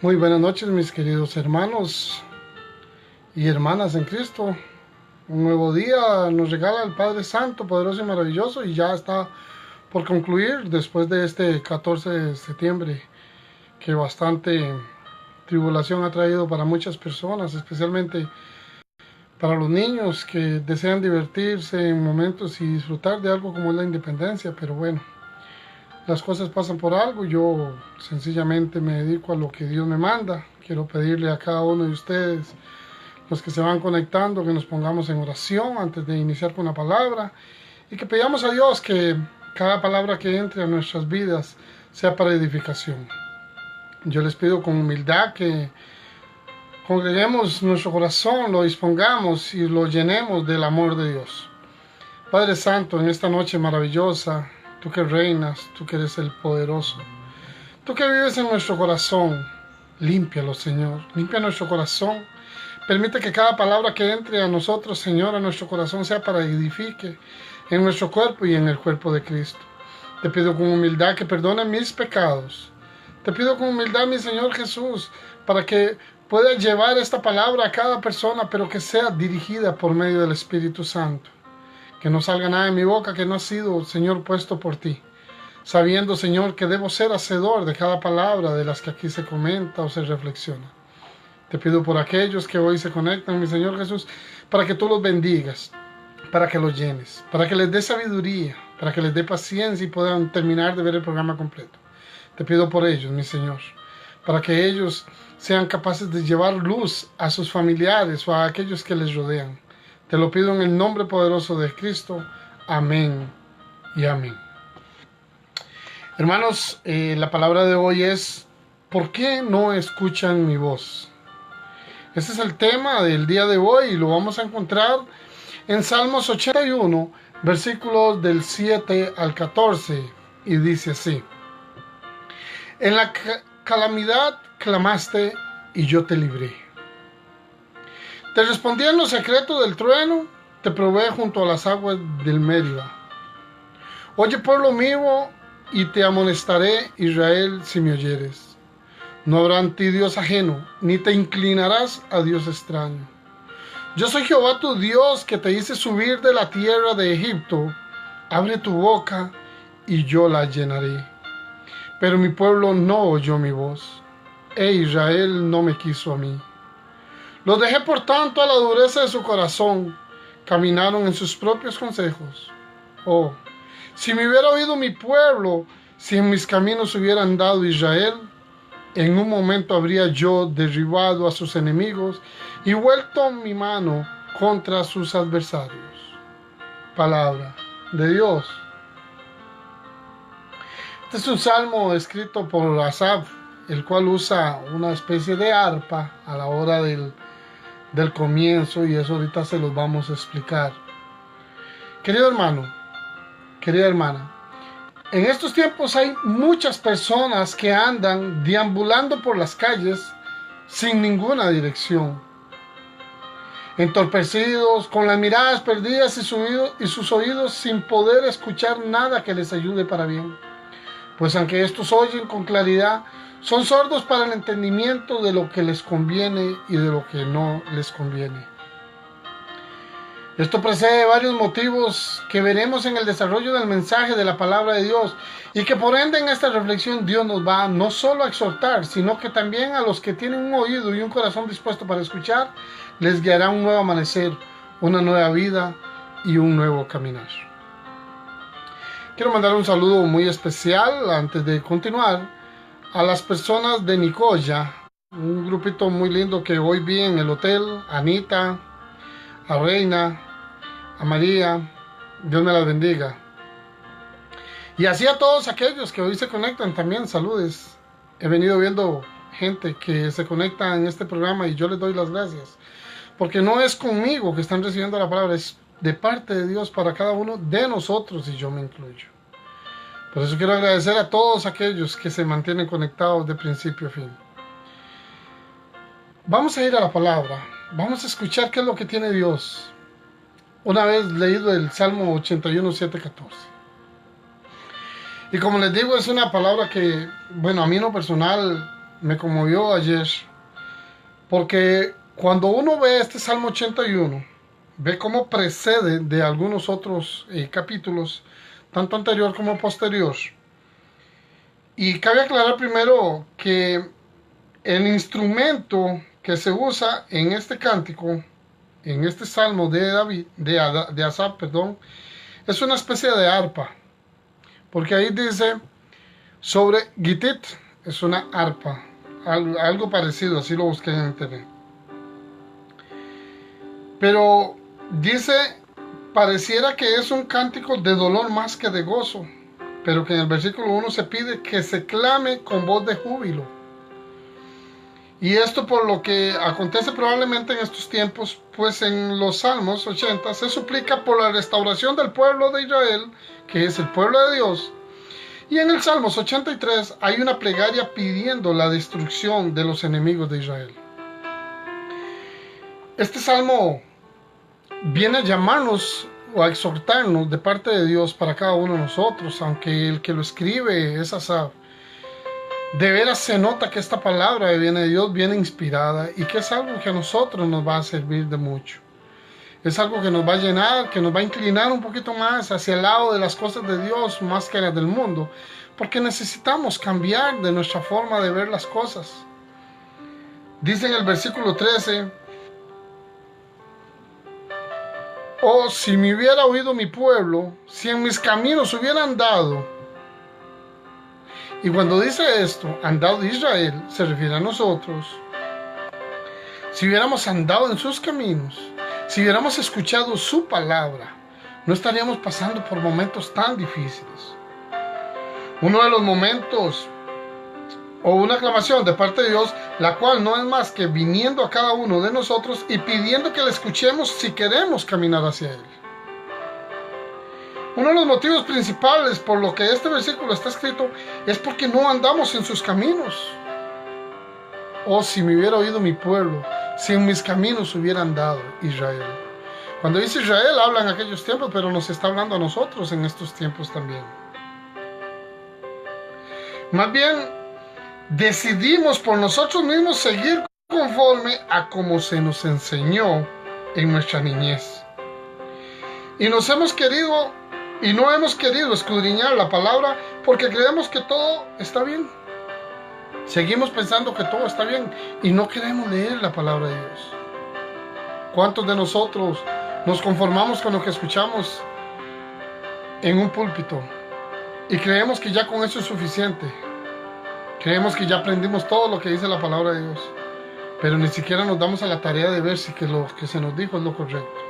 Muy buenas noches, mis queridos hermanos y hermanas en Cristo. Un nuevo día nos regala el Padre Santo, poderoso y maravilloso, y ya está por concluir después de este 14 de septiembre, que bastante tribulación ha traído para muchas personas, especialmente para los niños que desean divertirse en momentos y disfrutar de algo como es la independencia. Pero bueno, las cosas pasan por algo. Yo sencillamente me dedico a lo que Dios me manda. Quiero pedirle a cada uno de ustedes, los que se van conectando, que nos pongamos en oración antes de iniciar con la palabra y que pedamos a Dios que cada palabra que entre a nuestras vidas sea para edificación. Yo les pido con humildad que congreguemos nuestro corazón, lo dispongamos y lo llenemos del amor de Dios. Padre Santo, en esta noche maravillosa, tú que reinas, tú que eres el poderoso, tú que vives en nuestro corazón, límpialo, Señor, limpia nuestro corazón. Permite que cada palabra que entre a nosotros, Señor, a nuestro corazón, sea para edifique en nuestro cuerpo y en el cuerpo de Cristo. Te pido con humildad que perdone mis pecados. Te pido con humildad, mi Señor Jesús, para que pueda llevar esta palabra a cada persona, pero que sea dirigida por medio del Espíritu Santo. Que no salga nada de mi boca que no ha sido, Señor, puesto por ti. Sabiendo, Señor, que debo ser hacedor de cada palabra de las que aquí se comenta o se reflexiona. Te pido por aquellos que hoy se conectan, mi Señor Jesús, para que tú los bendigas, para que los llenes, para que les dé sabiduría, para que les dé paciencia y puedan terminar de ver el programa completo. Te pido por ellos, mi Señor, para que ellos sean capaces de llevar luz a sus familiares o a aquellos que les rodean. Te lo pido en el nombre poderoso de Cristo. Amén y amén. Hermanos, la palabra de hoy es: ¿por qué no escuchan mi voz? Ese es el tema del día de hoy y lo vamos a encontrar en Salmos 81, versículos del 7 al 14, y dice así: En la calamidad clamaste y yo te libré. Te respondí en lo secreto del trueno, te probé junto a las aguas del Meriba. Oye, pueblo mío, y te amonestaré, Israel, si me oyeres. No habrá en ti Dios ajeno, ni te inclinarás a Dios extraño. Yo soy Jehová tu Dios, que te hice subir de la tierra de Egipto. Abre tu boca, y yo la llenaré. Pero mi pueblo no oyó mi voz, Israel no me quiso a mí. Los dejé por tanto a la dureza de su corazón, caminaron en sus propios consejos. Oh, si me hubiera oído mi pueblo, si en mis caminos hubiera andado Israel, en un momento habría yo derribado a sus enemigos y vuelto mi mano contra sus adversarios. Palabra de Dios. Este es un salmo escrito por Asaf, el cual usa una especie de arpa a la hora del comienzo, y eso ahorita se los vamos a explicar. Querido hermano, querida hermana, en estos tiempos hay muchas personas que andan deambulando por las calles sin ninguna dirección, entorpecidos, con las miradas perdidas y sus oídos sin poder escuchar nada que les ayude para bien. Pues aunque estos oyen con claridad, son sordos para el entendimiento de lo que les conviene y de lo que no les conviene. Esto precede varios motivos que veremos en el desarrollo del mensaje de la palabra de Dios, y que por ende en esta reflexión Dios nos va no solo a exhortar, sino que también a los que tienen un oído y un corazón dispuesto para escuchar, les guiará un nuevo amanecer, una nueva vida y un nuevo caminar. Quiero mandar un saludo muy especial antes de continuar a las personas de Nicoya, un grupito muy lindo que hoy vi en el hotel: a Anita, a Reina, a María. Dios me las bendiga. Y así a todos aquellos que hoy se conectan también, saludes. He venido viendo gente que se conecta en este programa y yo les doy las gracias, porque no es conmigo que están recibiendo la palabra, es de parte de Dios para cada uno de nosotros, y yo me incluyo. Por eso quiero agradecer a todos aquellos que se mantienen conectados de principio a fin. Vamos a ir a la palabra. Vamos a escuchar qué es lo que tiene Dios. Una vez leído el Salmo 81, 7, 14. Y como les digo, es una palabra que, bueno, a mí en lo personal me conmovió ayer, porque cuando uno ve este Salmo 81, ve cómo precede de algunos otros capítulos, tanto anterior como posterior. Y cabe aclarar primero que el instrumento que se usa en este cántico, en este salmo de David, de Asaf, perdón, es una especie de arpa, porque ahí dice sobre Gitit, es una arpa, algo parecido, así lo busqué en internet. Pero dice, pareciera que es un cántico de dolor más que de gozo, pero que en el versículo 1 se pide que se clame con voz de júbilo. Y esto por lo que acontece probablemente en estos tiempos, pues en los Salmos 80 se suplica por la restauración del pueblo de Israel, que es el pueblo de Dios. Y en el Salmos 83 hay una plegaria pidiendo la destrucción de los enemigos de Israel. Este salmo viene a llamarnos o a exhortarnos de parte de Dios para cada uno de nosotros, aunque el que lo escribe es Asaf. De veras se nota que esta palabra viene de Dios, viene inspirada, y que es algo que a nosotros nos va a servir de mucho. Es algo que nos va a llenar, que nos va a inclinar un poquito más hacia el lado de las cosas de Dios más que las del mundo, porque necesitamos cambiar de nuestra forma de ver las cosas. Dice en el versículo 13: oh, si me hubiera oído mi pueblo, si en mis caminos hubiera andado. Y cuando dice esto, andado de Israel, se refiere a nosotros. Si hubiéramos andado en sus caminos, si hubiéramos escuchado su palabra, no estaríamos pasando por momentos tan difíciles. Uno de los momentos, o una aclamación de parte de Dios, la cual no es más que viniendo a cada uno de nosotros y pidiendo que le escuchemos si queremos caminar hacia Él. Uno de los motivos principales por lo que este versículo está escrito es porque no andamos en sus caminos. Oh, si me hubiera oído mi pueblo, si en mis caminos hubiera andado Israel. Cuando dice Israel, habla en aquellos tiempos, pero nos está hablando a nosotros en estos tiempos también. Más bien, decidimos por nosotros mismos seguir conforme a como se nos enseñó en nuestra niñez. Y no hemos querido escudriñar la palabra porque creemos que todo está bien. Seguimos pensando que todo está bien y no queremos leer la palabra de Dios. ¿Cuántos de nosotros nos conformamos con lo que escuchamos en un púlpito y creemos que ya con eso es suficiente? Creemos que ya aprendimos todo lo que dice la palabra de Dios, pero ni siquiera nos damos a la tarea de ver si que lo que se nos dijo es lo correcto.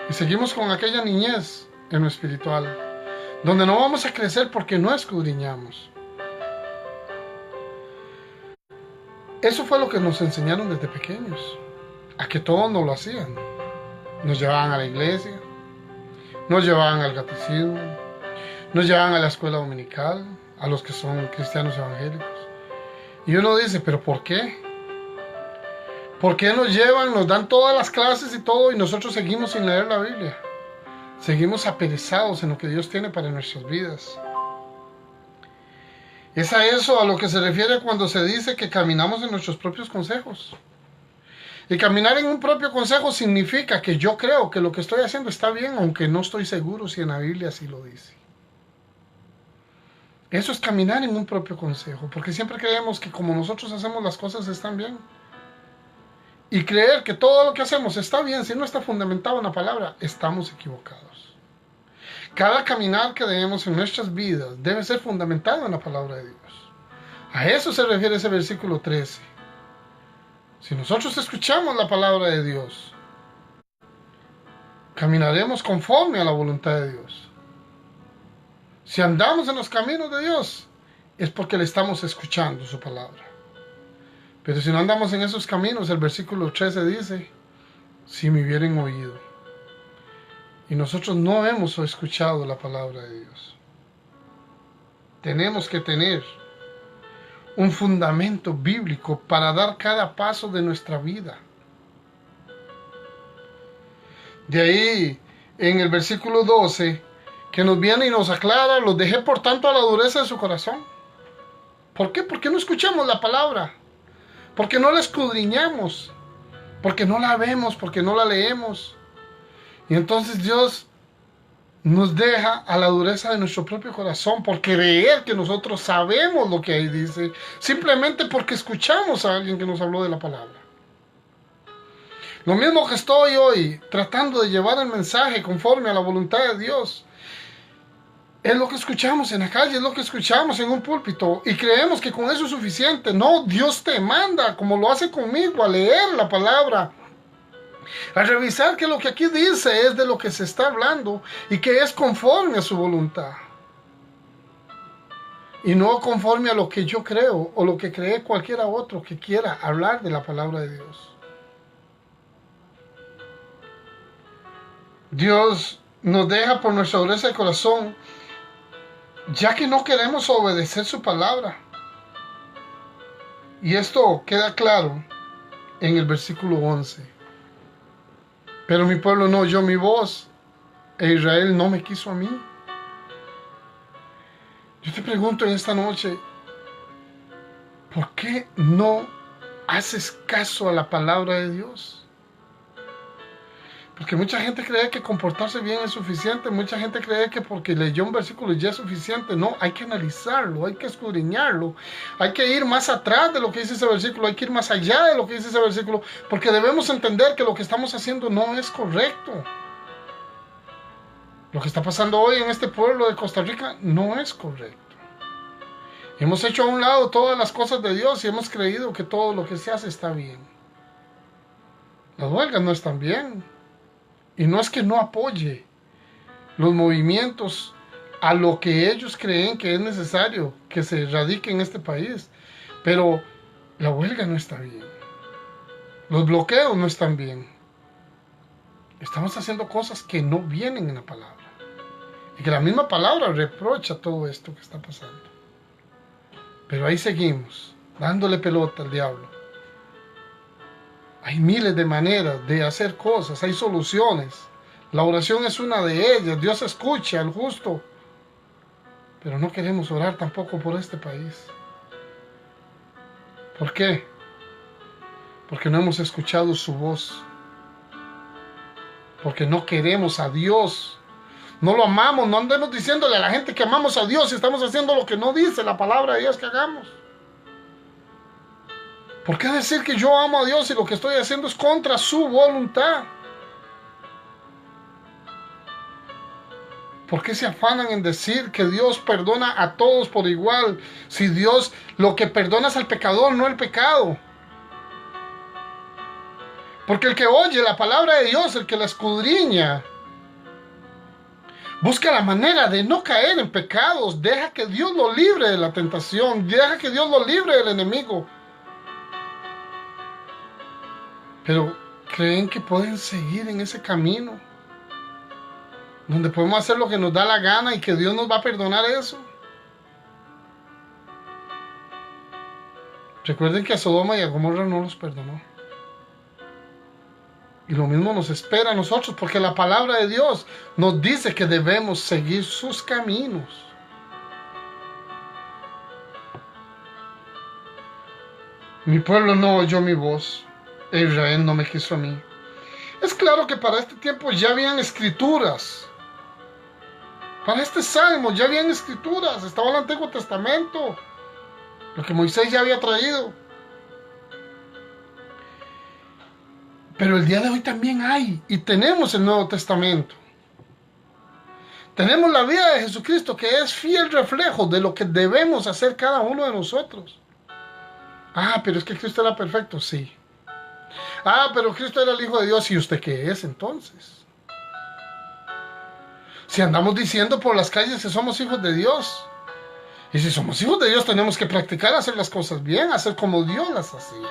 Y seguimos con aquella niñez en lo espiritual, donde no vamos a crecer porque no escudriñamos. Eso fue lo que nos enseñaron desde pequeños, a que todos nos lo hacían. Nos llevaban a la iglesia, nos llevaban al catecismo, nos llevaban a la escuela dominical, a los que son cristianos evangélicos. Y uno dice, ¿pero por qué? ¿Por qué nos llevan, nos dan todas las clases y todo y nosotros seguimos sin leer la Biblia? Seguimos aperezados en lo que Dios tiene para nuestras vidas. Es a eso a lo que se refiere cuando se dice que caminamos en nuestros propios consejos. Y caminar en un propio consejo significa que yo creo que lo que estoy haciendo está bien, aunque no estoy seguro si en la Biblia así lo dice. Eso es caminar en un propio consejo, porque siempre creemos que como nosotros hacemos las cosas están bien. Y creer que todo lo que hacemos está bien, si no está fundamentado en la palabra, estamos equivocados. Cada caminar que debemos en nuestras vidas debe ser fundamentado en la palabra de Dios. A eso se refiere ese versículo 13. Si nosotros escuchamos la palabra de Dios, caminaremos conforme a la voluntad de Dios. Si andamos en los caminos de Dios, es porque le estamos escuchando su palabra. Pero si no andamos en esos caminos, el versículo 13 dice, si me hubieran oído. Y nosotros no hemos escuchado la palabra de Dios. Tenemos que tener un fundamento bíblico para dar cada paso de nuestra vida. De ahí, en el versículo 12, que nos viene y nos aclara, los dejé por tanto a la dureza de su corazón. ¿Por qué? Porque no escuchamos la palabra, porque no la escudriñamos, porque no la vemos, porque no la leemos. Y entonces Dios nos deja a la dureza de nuestro propio corazón por creer que nosotros sabemos lo que ahí dice, simplemente porque escuchamos a alguien que nos habló de la palabra. Lo mismo que estoy hoy tratando de llevar el mensaje conforme a la voluntad de Dios. Es lo que escuchamos en la calle, es lo que escuchamos en un púlpito y creemos que con eso es suficiente. No, Dios te manda, como lo hace conmigo, a leer la palabra, a revisar que lo que aquí dice es de lo que se está hablando y que es conforme a su voluntad. Y no conforme a lo que yo creo o lo que cree cualquiera otro que quiera hablar de la palabra de Dios. Dios nos deja por nuestra dureza de corazón, ya que no queremos obedecer su palabra. Y esto queda claro en el versículo 11. Pero mi pueblo no oyó mi voz, e Israel no me quiso a mí. Yo te pregunto en esta noche, ¿por qué no haces caso a la palabra de Dios? Porque mucha gente cree que comportarse bien es suficiente, mucha gente cree que porque leyó un versículo ya es suficiente. No, hay que analizarlo, hay que escudriñarlo, hay que ir más atrás de lo que dice ese versículo, hay que ir más allá de lo que dice ese versículo, porque debemos entender que lo que estamos haciendo no es correcto. Lo que está pasando hoy en este pueblo de Costa Rica no es correcto. Hemos hecho a un lado todas las cosas de Dios y hemos creído que todo lo que se hace está bien. Las huelgas no están bien. Y no es que no apoye los movimientos a lo que ellos creen que es necesario que se erradique en este país, pero la huelga no está bien. Los bloqueos no están bien. Estamos haciendo cosas que no vienen en la palabra. Y que la misma palabra reprocha todo esto que está pasando. Pero ahí seguimos, dándole pelota al diablo. Hay miles de maneras de hacer cosas, hay soluciones. La oración es una de ellas. Dios escucha al justo. Pero no queremos orar tampoco por este país. ¿Por qué? Porque no hemos escuchado su voz. Porque no queremos a Dios. No lo amamos. No andemos diciéndole a la gente que amamos a Dios y estamos haciendo lo que no dice la palabra de Dios que hagamos. ¿Por qué decir que yo amo a Dios y lo que estoy haciendo es contra su voluntad? ¿Por qué se afanan en decir que Dios perdona a todos por igual? Si Dios lo que perdona es al pecador, no el pecado. Porque el que oye la palabra de Dios, el que la escudriña, busca la manera de no caer en pecados. Deja que Dios lo libre de la tentación. Deja que Dios lo libre del enemigo. Pero creen que pueden seguir en ese camino donde podemos hacer lo que nos da la gana y que Dios nos va a perdonar eso. Recuerden que a Sodoma y a Gomorra no los perdonó. Y lo mismo nos espera a nosotros, porque la palabra de Dios nos dice que debemos seguir sus caminos. Mi pueblo no oyó mi voz, e Israel no me quiso a mí. Es claro que para este tiempo ya habían escrituras. Para este salmo ya habían escrituras. Estaba el Antiguo Testamento, lo que Moisés ya había traído. Pero el día de hoy también hay, y tenemos el Nuevo Testamento. Tenemos la vida de Jesucristo, que es fiel reflejo de lo que debemos hacer cada uno de nosotros. Ah, pero es que Cristo era perfecto, sí. Ah, pero Cristo era el Hijo de Dios, ¿y usted qué es entonces? Si andamos diciendo por las calles que somos hijos de Dios, y si somos hijos de Dios tenemos que practicar hacer las cosas bien, hacer como Dios las hacía.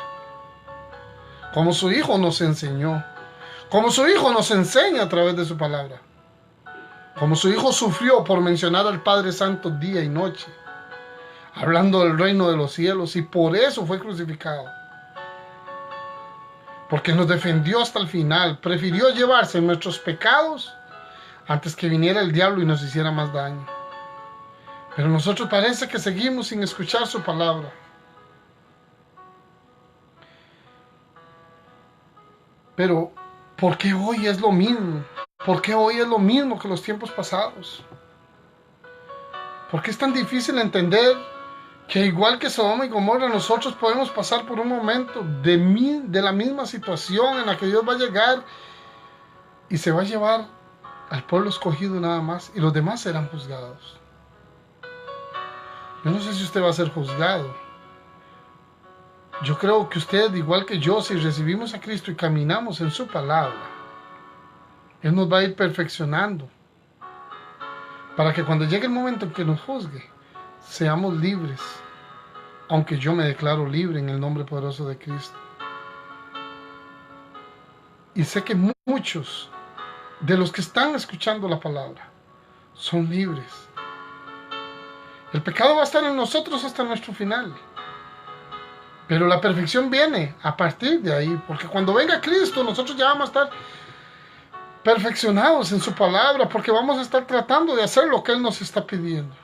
Como su Hijo nos enseñó. Como su Hijo nos enseña a través de su palabra. Como su Hijo sufrió por mencionar al Padre Santo día y noche, hablando del reino de los cielos, y por eso fue crucificado. Porque nos defendió hasta el final. Prefirió llevarse nuestros pecados antes que viniera el diablo y nos hiciera más daño. Pero nosotros parece que seguimos sin escuchar su palabra. Pero, ¿por qué hoy es lo mismo? ¿Por qué hoy es lo mismo que los tiempos pasados? ¿Por qué es tan difícil entender que igual que Sodoma y Gomorra, nosotros podemos pasar por un momento de la misma situación en la que Dios va a llegar y se va a llevar al pueblo escogido nada más y los demás serán juzgados? Yo no sé si usted va a ser juzgado. Yo creo que usted, igual que yo, si recibimos a Cristo y caminamos en su palabra, Él nos va a ir perfeccionando para que cuando llegue el momento en que nos juzgue, seamos libres, aunque yo me declaro libre en el nombre poderoso de Cristo. Y sé que muchos de los que están escuchando la palabra son libres. El pecado va a estar en nosotros hasta nuestro final. Pero la perfección viene a partir de ahí, porque cuando venga Cristo nosotros ya vamos a estar perfeccionados en su palabra, porque vamos a estar tratando de hacer lo que Él nos está pidiendo.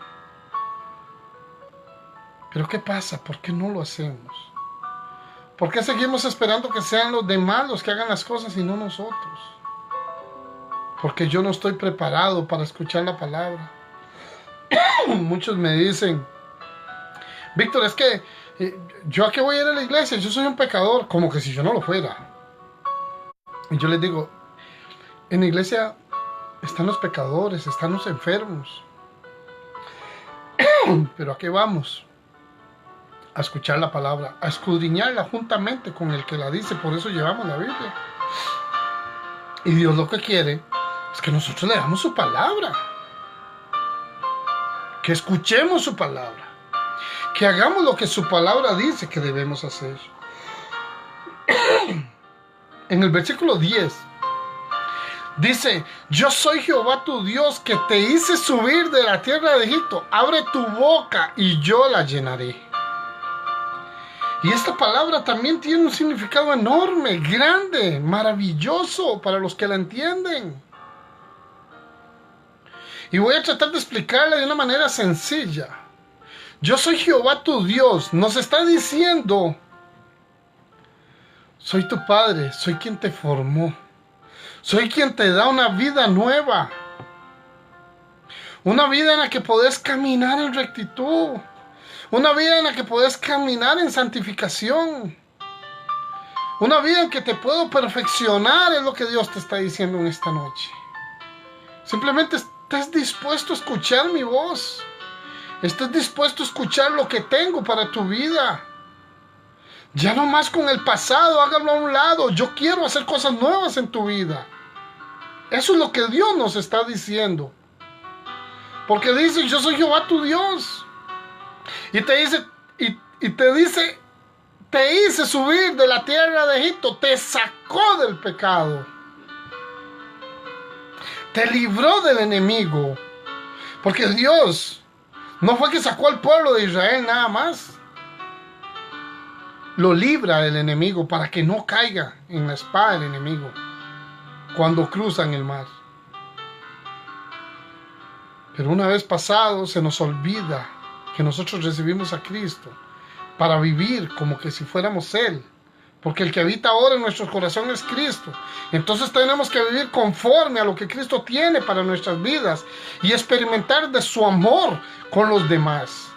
Pero ¿qué pasa? ¿Por qué no lo hacemos? ¿Por qué seguimos esperando que sean los demás los que hagan las cosas y no nosotros? Porque yo no estoy preparado para escuchar la palabra. Muchos me dicen, Víctor, es que yo a qué voy a ir a la iglesia, yo soy un pecador, como que si yo no lo fuera. Y yo les digo, en la iglesia están los pecadores, están los enfermos. Pero ¿a qué vamos? A escuchar la palabra, a escudriñarla juntamente con el que la dice. Por eso llevamos la Biblia. Y Dios lo que quiere es que nosotros leamos su palabra, que escuchemos su palabra, que hagamos lo que su palabra dice que debemos hacer. En el versículo 10 dice, yo soy Jehová tu Dios que te hice subir de la tierra de Egipto. Abre tu boca y yo la llenaré. Y esta palabra también tiene un significado enorme, grande, maravilloso para los que la entienden. Y voy a tratar de explicarla de una manera sencilla. Yo soy Jehová tu Dios. Nos está diciendo, soy tu Padre, soy quien te formó. Soy quien te da una vida nueva. Una vida en la que podés caminar en rectitud. Una vida en la que podés caminar en santificación. Una vida en que te puedo perfeccionar, es lo que Dios te está diciendo en esta noche. Simplemente estés dispuesto a escuchar mi voz. Estés dispuesto a escuchar lo que tengo para tu vida. Ya no más con el pasado, hágalo a un lado. Yo quiero hacer cosas nuevas en tu vida. Eso es lo que Dios nos está diciendo. Porque dice, yo soy Jehová tu Dios. Y te dice, te hice subir de la tierra de Egipto, te sacó del pecado, te libró del enemigo. Porque Dios no fue que sacó al pueblo de Israel nada más. Lo libra del enemigo para que no caiga en la espada del enemigo cuando cruzan el mar. Pero una vez pasado se nos olvida que nosotros recibimos a Cristo para vivir como que si fuéramos Él. Porque el que habita ahora en nuestros corazones es Cristo. Entonces tenemos que vivir conforme a lo que Cristo tiene para nuestras vidas y experimentar de su amor con los demás.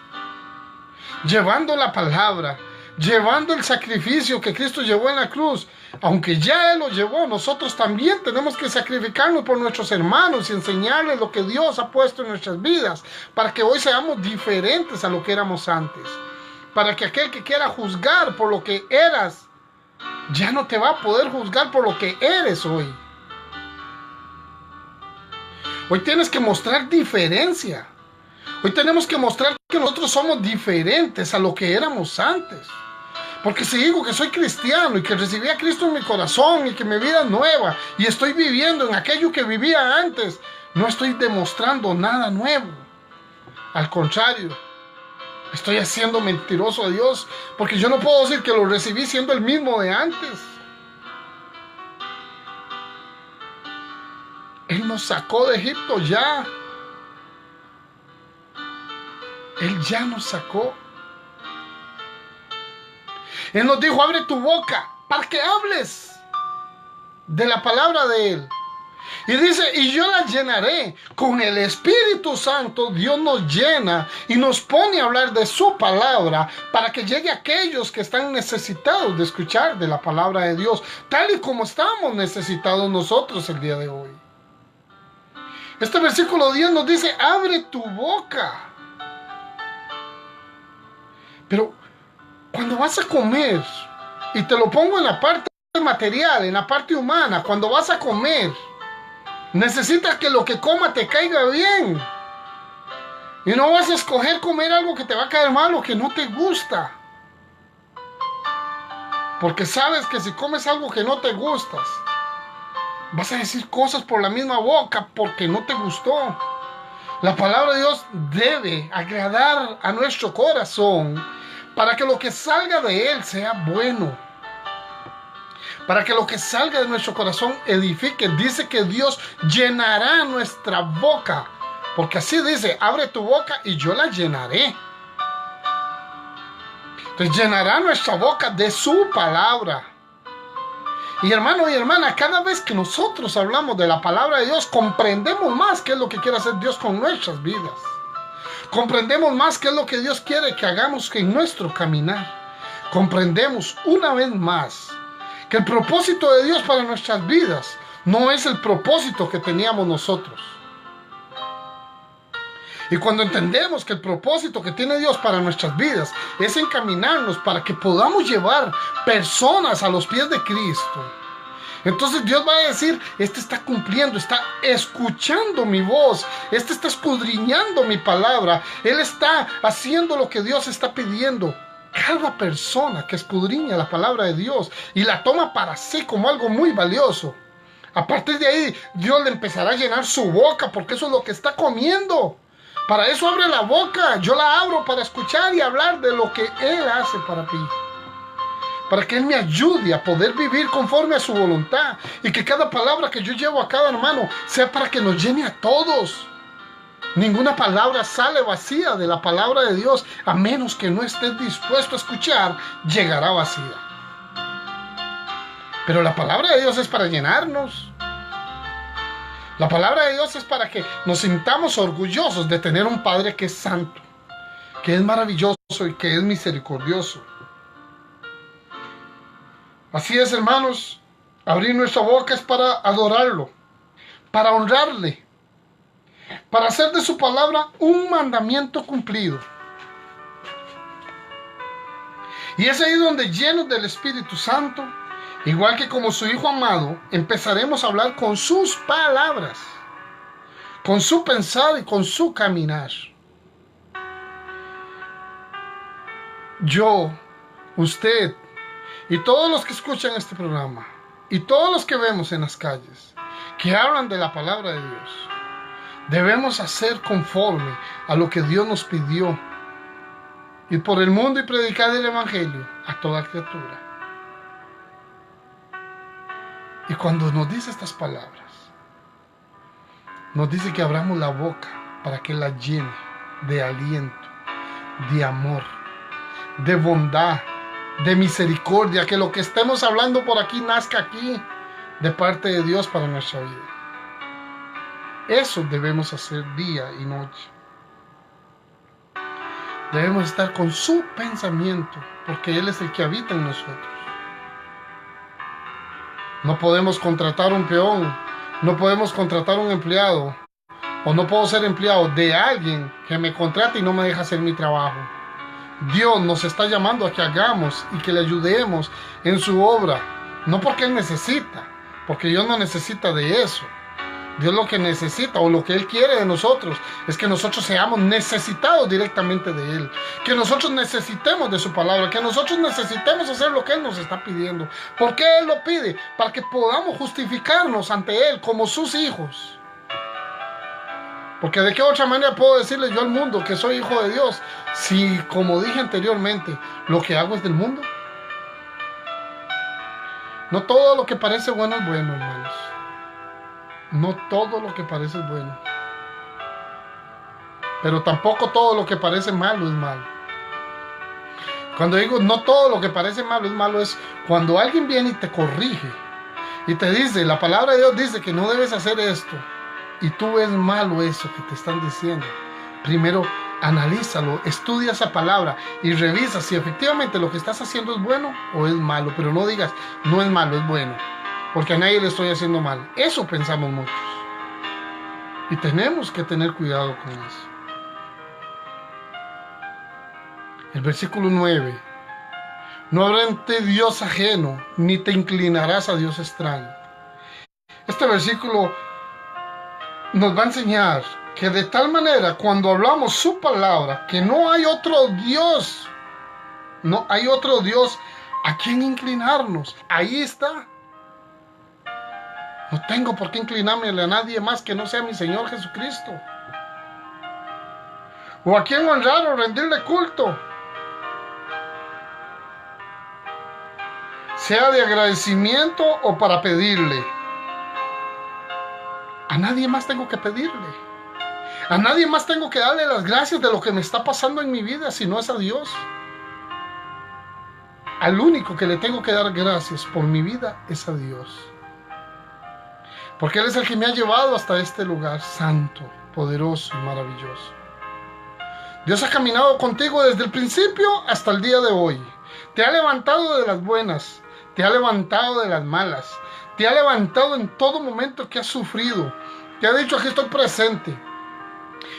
Llevando la palabra, llevando el sacrificio que Cristo llevó en la cruz. Aunque ya Él lo llevó, nosotros también tenemos que sacrificarnos por nuestros hermanos y enseñarles lo que Dios ha puesto en nuestras vidas, para que hoy seamos diferentes a lo que éramos antes. Para que aquel que quiera juzgar por lo que eras, ya no te va a poder juzgar por lo que eres hoy. Hoy tienes que mostrar diferencia. Hoy tenemos que mostrar que nosotros somos diferentes a lo que éramos antes. Porque si digo que soy cristiano y que recibí a Cristo en mi corazón y que mi vida es nueva y estoy viviendo en aquello que vivía antes, no estoy demostrando nada nuevo. Al contrario, estoy haciendo mentiroso a Dios, porque yo no puedo decir que lo recibí siendo el mismo de antes. Él nos sacó de Egipto ya. Él ya nos sacó. Él nos dijo, abre tu boca para que hables de la palabra de Él. Y dice, y yo la llenaré. Con el Espíritu Santo Dios nos llena y nos pone a hablar de su palabra para que llegue a aquellos que están necesitados de escuchar de la palabra de Dios, tal y como estamos necesitados nosotros el día de hoy. Este versículo 10 nos dice, abre tu boca. Pero cuando vas a comer, y te lo pongo en la parte material, en la parte humana, cuando vas a comer, necesitas que lo que coma te caiga bien. Y no vas a escoger comer algo que te va a caer mal o que no te gusta. Porque sabes que si comes algo que no te gustas, vas a decir cosas por la misma boca porque no te gustó. La palabra de Dios debe agradar a nuestro corazón para que lo que salga de él sea bueno. Para que lo que salga de nuestro corazón edifique. Dice que Dios llenará nuestra boca. Porque así dice, abre tu boca y yo la llenaré. Entonces llenará nuestra boca de su palabra. Y hermano y hermana, cada vez que nosotros hablamos de la palabra de Dios, comprendemos más qué es lo que quiere hacer Dios con nuestras vidas. Comprendemos más qué es lo que Dios quiere que hagamos en nuestro caminar. Comprendemos una vez más que el propósito de Dios para nuestras vidas no es el propósito que teníamos nosotros. Y cuando entendemos que el propósito que tiene Dios para nuestras vidas es encaminarnos para que podamos llevar personas a los pies de Cristo, entonces Dios va a decir, este está cumpliendo, está escuchando mi voz, este está escudriñando mi palabra, él está haciendo lo que Dios está pidiendo. Cada persona que escudriña la palabra de Dios y la toma para sí como algo muy valioso, a partir de ahí Dios le empezará a llenar su boca, porque eso es lo que está comiendo. Para eso abre la boca, yo la abro para escuchar y hablar de lo que Él hace para ti. Para que Él me ayude a poder vivir conforme a su voluntad. Y que cada palabra que yo llevo a cada hermano sea para que nos llene a todos. Ninguna palabra sale vacía de la palabra de Dios. A menos que no estés dispuesto a escuchar, llegará vacía. Pero la palabra de Dios es para llenarnos. La palabra de Dios es para que nos sintamos orgullosos de tener un Padre que es santo, que es maravilloso y que es misericordioso. Así es, hermanos, abrir nuestra boca es para adorarlo, para honrarle, para hacer de su palabra un mandamiento cumplido. Y es ahí donde, llenos del Espíritu Santo, igual que como su Hijo amado, empezaremos a hablar con sus palabras, con su pensar y con su caminar. Yo, usted y todos los que escuchan este programa y todos los que vemos en las calles que hablan de la palabra de Dios, debemos hacer conforme a lo que Dios nos pidió: ir por el mundo y predicar el Evangelio a toda criatura. Y cuando nos dice estas palabras, nos dice que abramos la boca para que la llene de aliento, de amor, de bondad, de misericordia, que lo que estemos hablando por aquí nazca aquí de parte de Dios para nuestra vida. Eso debemos hacer día y noche. Debemos estar con su pensamiento, porque Él es el que habita en nosotros. No podemos contratar un peón, no podemos contratar un empleado, o no puedo ser empleado de alguien que me contrate y no me deja hacer mi trabajo. Dios nos está llamando a que hagamos y que le ayudemos en su obra, no porque Él necesita, porque Dios no necesita de eso. Dios lo que necesita, o lo que Él quiere de nosotros, es que nosotros seamos necesitados directamente de Él, que nosotros necesitemos de su palabra, que nosotros necesitemos hacer lo que Él nos está pidiendo. ¿Por qué Él lo pide? Para que podamos justificarnos ante Él como sus hijos. Porque de qué otra manera puedo decirle yo al mundo que soy hijo de Dios, si, como dije anteriormente, lo que hago es del mundo. No todo lo que parece bueno es bueno, hermanos. No todo lo que parece bueno. pero tampoco todo lo que parece malo es malo. Cuando digo no todo lo que parece malo, es cuando alguien viene y te corrige y te dice, la palabra de Dios dice que no debes hacer esto, y tú ves malo eso que te están diciendo. Primero analízalo, estudia esa palabra y revisa si efectivamente lo que estás haciendo es bueno o es malo. Pero no digas, no es malo, es bueno, porque a nadie le estoy haciendo mal. Eso pensamos muchos, y tenemos que tener cuidado con eso. El versículo 9: no habrá en ti Dios ajeno, ni te inclinarás a Dios extraño. Este versículo nos va a enseñar que de tal manera, cuando hablamos su palabra, que no hay otro Dios, no hay otro Dios a quien inclinarnos. Ahí está. No tengo por qué inclinarme a nadie más que no sea mi Señor Jesucristo. O a quien honrar o rendirle culto, sea de agradecimiento o para pedirle. A nadie más tengo que pedirle. A nadie más tengo que darle las gracias de lo que me está pasando en mi vida, si no es a Dios. Al único que le tengo que dar gracias por mi vida es a Dios. Porque Él es el que me ha llevado hasta este lugar santo, poderoso y maravilloso. Dios ha caminado contigo desde el principio hasta el día de hoy. Te ha levantado de las buenas, te ha levantado de las malas, te ha levantado en todo momento que has sufrido. Te ha dicho, aquí estoy presente.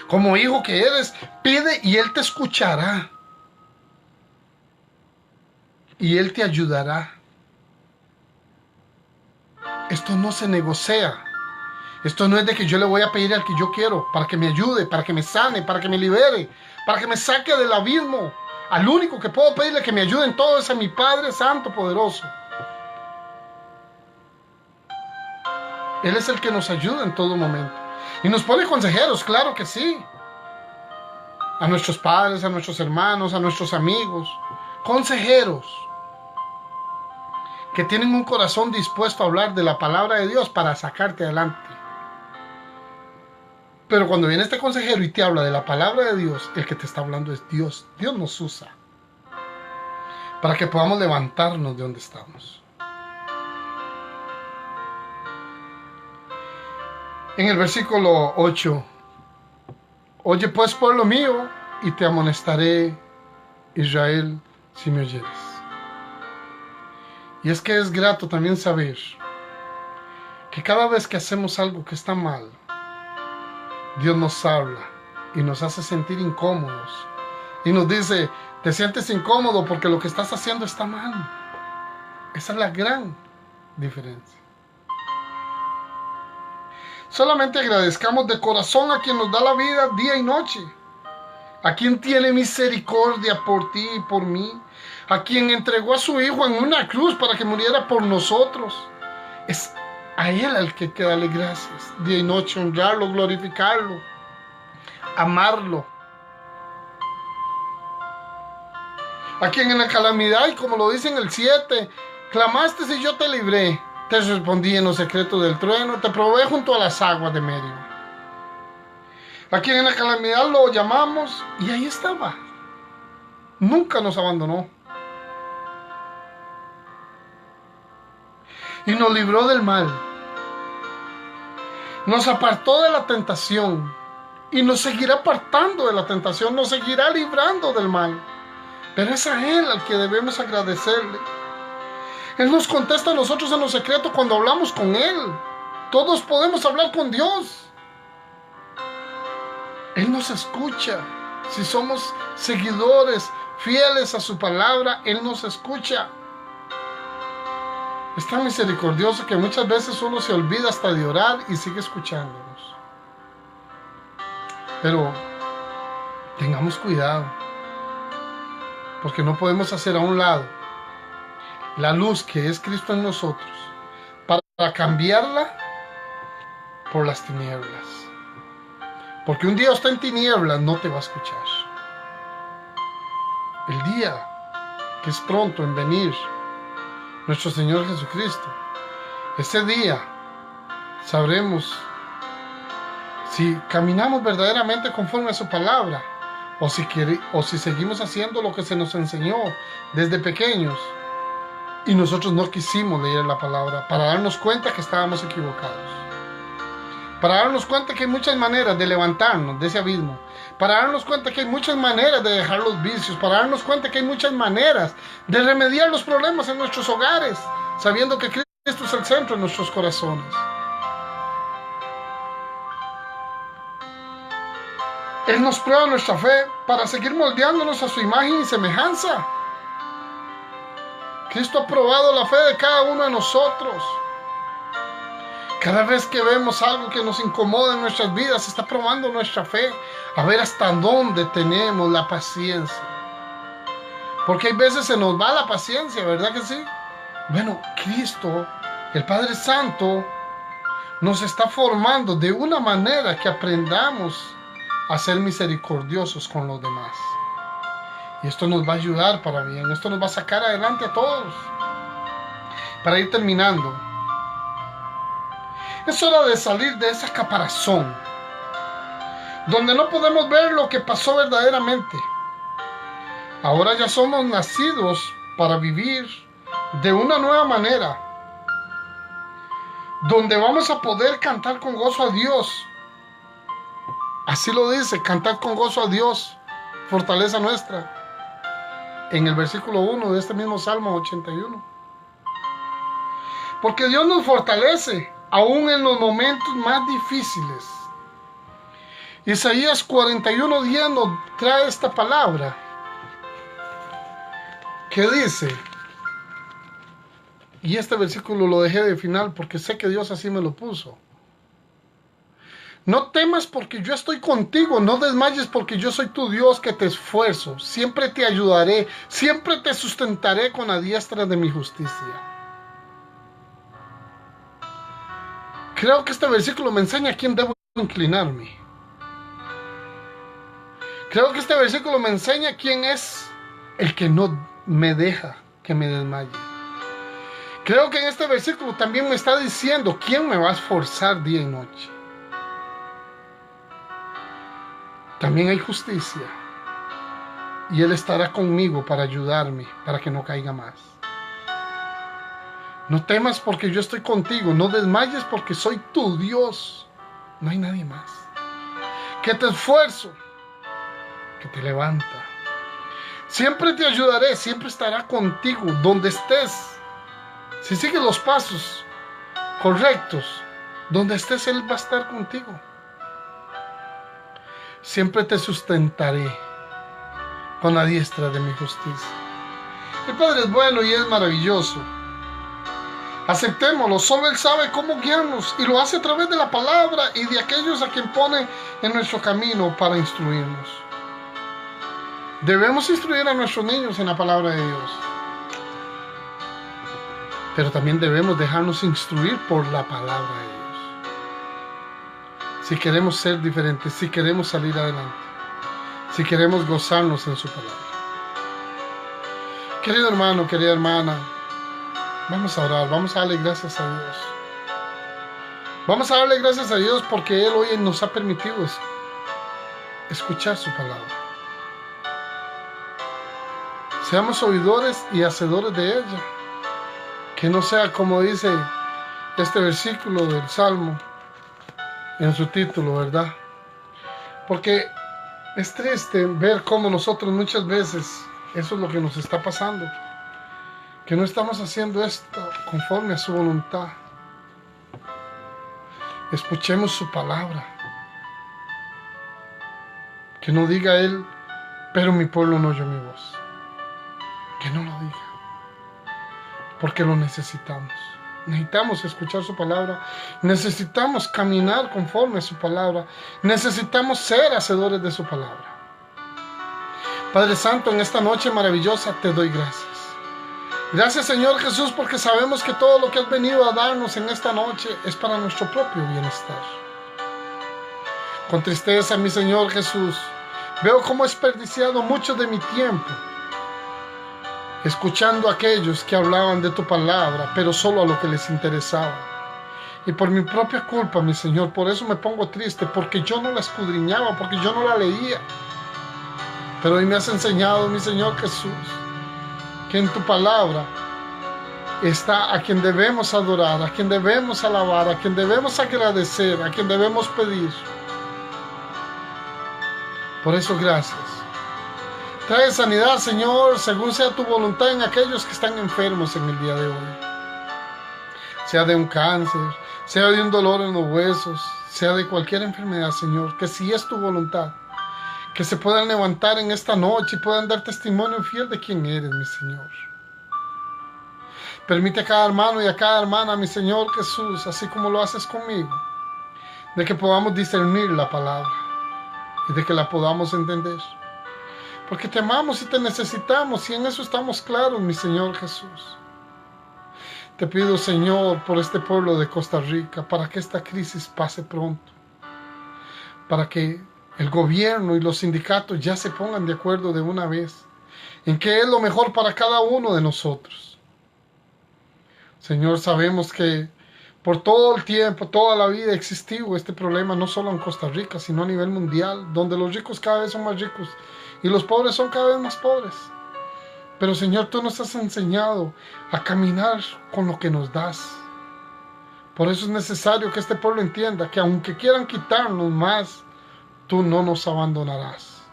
Como hijo que eres, pide y Él te escuchará. Y Él te ayudará. Esto no se negocia. Esto no es de que yo le voy a pedir al que yo quiero para que me ayude, para que me sane, para que me libere, para que me saque del abismo. Al único que puedo pedirle que me ayude en todo es a mi Padre Santo, poderoso. Él es el que nos ayuda en todo momento. Y nos pone consejeros, claro que sí. A nuestros padres, a nuestros hermanos, a nuestros amigos. Consejeros que tienen un corazón dispuesto a hablar de la palabra de Dios para sacarte adelante. Pero cuando viene este consejero y te habla de la palabra de Dios, el que te está hablando es Dios. Dios nos usa para que podamos levantarnos de donde estamos. En el versículo 8: oye pues, pueblo mío, y te amonestaré, Israel, si me oyeres. Y es que es grato también saber que cada vez que hacemos algo que está mal, Dios nos habla y nos hace sentir incómodos. Y nos dice, te sientes incómodo porque lo que estás haciendo está mal. Esa es la gran diferencia. Solamente agradezcamos de corazón a quien nos da la vida día y noche, a quien tiene misericordia por ti y por mí, a quien entregó a su Hijo en una cruz para que muriera por nosotros. Es a Él al que hay que darle gracias día y noche, honrarlo, glorificarlo, amarlo. A quien en la calamidad, y como lo dice en el 7, clamaste y yo te libré. Te respondí en los secretos del trueno, te probé junto a las aguas de Meriba. A quien en la calamidad lo llamamos y ahí estaba. Nunca nos abandonó. Y nos libró del mal. Nos apartó de la tentación. Y nos seguirá apartando de la tentación. Nos seguirá librando del mal. Pero es a Él al que debemos agradecerle. Él nos contesta a nosotros en lo secreto cuando hablamos con Él. Todos podemos hablar con Dios. Él nos escucha. Si somos seguidores fieles a su palabra, Él nos escucha. Es tan misericordioso que muchas veces uno se olvida hasta de orar y sigue escuchándonos. Pero tengamos cuidado, porque no podemos hacer a un lado la luz que es Cristo en nosotros para cambiarla por las tinieblas. Porque un día está en tinieblas, no te va a escuchar. El día que es pronto en venir nuestro Señor Jesucristo, ese día sabremos si caminamos verdaderamente conforme a su palabra, o si seguimos haciendo lo que se nos enseñó desde pequeños, y nosotros no quisimos leer la palabra para darnos cuenta que estábamos equivocados, para darnos cuenta que hay muchas maneras de levantarnos de ese abismo, para darnos cuenta que hay muchas maneras de dejar los vicios, para darnos cuenta que hay muchas maneras de remediar los problemas en nuestros hogares, sabiendo que Cristo es el centro de nuestros corazones. Él nos prueba nuestra fe para seguir moldeándonos a su imagen y semejanza. Cristo ha probado la fe de cada uno de nosotros. Cada vez que vemos algo que nos incomoda en nuestras vidas, está probando nuestra fe, a ver hasta dónde tenemos la paciencia. Porque hay veces se nos va la paciencia, ¿verdad que sí? Bueno, Cristo, el Padre Santo, nos está formando de una manera que aprendamos a ser misericordiosos con los demás. Y esto nos va a ayudar para bien, esto nos va a sacar adelante a todos. Para ir terminando, es hora de salir de esa caparazón, donde no podemos ver lo que pasó verdaderamente. Ahora ya somos nacidos para vivir de una nueva manera, donde vamos a poder cantar con gozo a Dios. Así lo dice, cantad con gozo a Dios, fortaleza nuestra, en el versículo 1 de este mismo Salmo 81. Porque Dios nos fortalece aún en los momentos más difíciles. Isaías 41:10 nos trae esta palabra que dice, y este versículo lo dejé de final porque sé que Dios así me lo puso: no temas porque yo estoy contigo, no desmayes porque yo soy tu Dios que te esfuerzo, siempre te ayudaré, siempre te sustentaré con la diestra de mi justicia. Creo que este versículo me enseña a quién debo inclinarme. Creo que este versículo me enseña quién es el que no me deja que me desmaye. Creo que en este versículo también me está diciendo quién me va a esforzar día y noche. También hay justicia. Y Él estará conmigo para ayudarme, para que no caiga más. No temas porque yo estoy contigo. No desmayes porque soy tu Dios. No hay nadie más. Que te esfuerzo, que te levanta. Siempre te ayudaré, siempre estará contigo donde estés. Si sigues los pasos correctos, donde estés Él va a estar contigo. Siempre te sustentaré con la diestra de mi justicia. El Padre es bueno y es maravilloso. Aceptémoslo, solo Él sabe cómo guiarnos y lo hace a través de la palabra y de aquellos a quien pone en nuestro camino para instruirnos. Debemos instruir a nuestros niños en la palabra de Dios, pero también debemos dejarnos instruir por la palabra de Dios. Si queremos ser diferentes, si queremos salir adelante, si queremos gozarnos en su palabra. Querido hermano, querida hermana, vamos a orar, vamos a darle gracias a Dios. Vamos a darle gracias a Dios porque Él hoy nos ha permitido escuchar su palabra. Seamos oidores y hacedores de ella. Que no sea como dice este versículo del Salmo en su título, ¿verdad? Porque es triste ver cómo nosotros muchas veces, eso es lo que nos está pasando, que no estamos haciendo esto conforme a su voluntad. Escuchemos su palabra. Que no diga Él, pero mi pueblo no oyó mi voz. Que no lo diga. Porque lo necesitamos. Necesitamos escuchar su palabra. Necesitamos caminar conforme a su palabra. Necesitamos ser hacedores de su palabra. Padre Santo, en esta noche maravillosa te doy gracias. Gracias, Señor Jesús, porque sabemos que todo lo que has venido a darnos en esta noche es para nuestro propio bienestar. Con tristeza, mi Señor Jesús, veo cómo he desperdiciado mucho de mi tiempo escuchando a aquellos que hablaban de tu palabra, pero solo a lo que les interesaba. Y por mi propia culpa, mi Señor, por eso me pongo triste, porque yo no la escudriñaba, porque yo no la leía. Pero hoy me has enseñado, mi Señor Jesús, que en tu palabra está a quien debemos adorar, a quien debemos alabar, a quien debemos agradecer, a quien debemos pedir. Por eso, gracias. Trae sanidad, Señor, según sea tu voluntad en aquellos que están enfermos en el día de hoy. Sea de un cáncer, sea de un dolor en los huesos, sea de cualquier enfermedad, Señor, que si es tu voluntad, que se puedan levantar en esta noche y puedan dar testimonio fiel de quién eres, mi Señor. Permite a cada hermano y a cada hermana, mi Señor Jesús, así como lo haces conmigo, de que podamos discernir la palabra y de que la podamos entender. Porque te amamos y te necesitamos y en eso estamos claros, mi Señor Jesús. Te pido, Señor, por este pueblo de Costa Rica, para que esta crisis pase pronto, para que el gobierno y los sindicatos ya se pongan de acuerdo de una vez en qué es lo mejor para cada uno de nosotros. Señor, sabemos que por todo el tiempo, toda la vida ha existido este problema, no solo en Costa Rica, sino a nivel mundial, donde los ricos cada vez son más ricos y los pobres son cada vez más pobres. Pero, Señor, tú nos has enseñado a caminar con lo que nos das. Por eso es necesario que este pueblo entienda que aunque quieran quitarnos más, tú no nos abandonarás.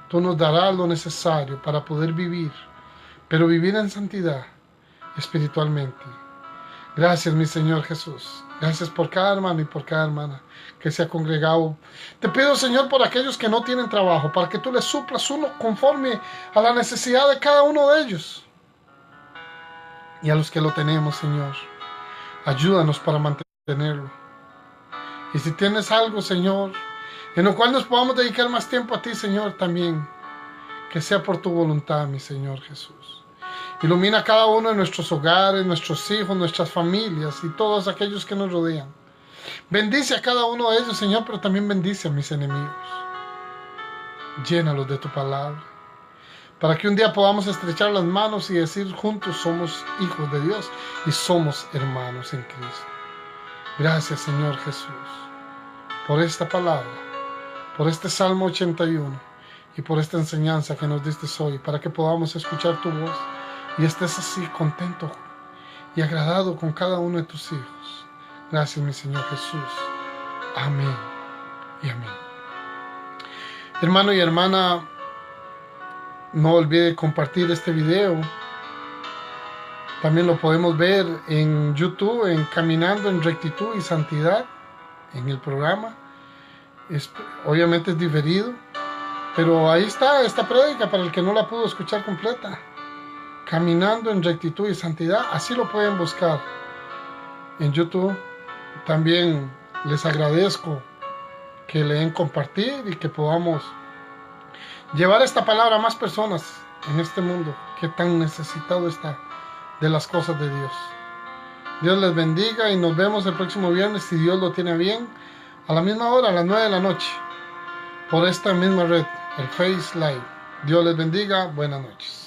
Tú nos darás lo necesario para poder vivir, pero vivir en santidad espiritualmente. Gracias, mi Señor Jesús. Gracias por cada hermano y por cada hermana que se ha congregado. Te pido, Señor, por aquellos que no tienen trabajo, para que tú les suplas uno conforme a la necesidad de cada uno de ellos. Y a los que lo tenemos, Señor, ayúdanos para mantenerlo. Y si tienes algo, Señor, en lo cual nos podamos dedicar más tiempo a ti, Señor, también, que sea por tu voluntad, mi Señor Jesús. Ilumina cada uno de nuestros hogares, nuestros hijos, nuestras familias y todos aquellos que nos rodean. Bendice a cada uno de ellos, Señor, pero también bendice a mis enemigos. Llénalos de tu palabra, para que un día podamos estrechar las manos y decir juntos somos hijos de Dios y somos hermanos en Cristo. Gracias, Señor Jesús, por esta palabra, por este Salmo 81 y por esta enseñanza que nos diste hoy, para que podamos escuchar tu voz y estés así contento y agradado con cada uno de tus hijos. Gracias, mi Señor Jesús. Amén y amén. Hermano y hermana, no olvide compartir este video. También lo podemos ver en YouTube, en Caminando en Rectitud y Santidad, en el programa. Obviamente es diferido, pero ahí está esta prédica para el que no la pudo escuchar completa. Caminando en Rectitud y Santidad, así lo pueden buscar en YouTube. También les agradezco que le den compartir y que podamos llevar esta palabra a más personas en este mundo que tan necesitado está de las cosas de Dios. Dios les bendiga y nos vemos el próximo viernes, si Dios lo tiene bien, a la misma hora, a las 9 de la noche, por esta misma red, el Face Live. Dios les bendiga, buenas noches.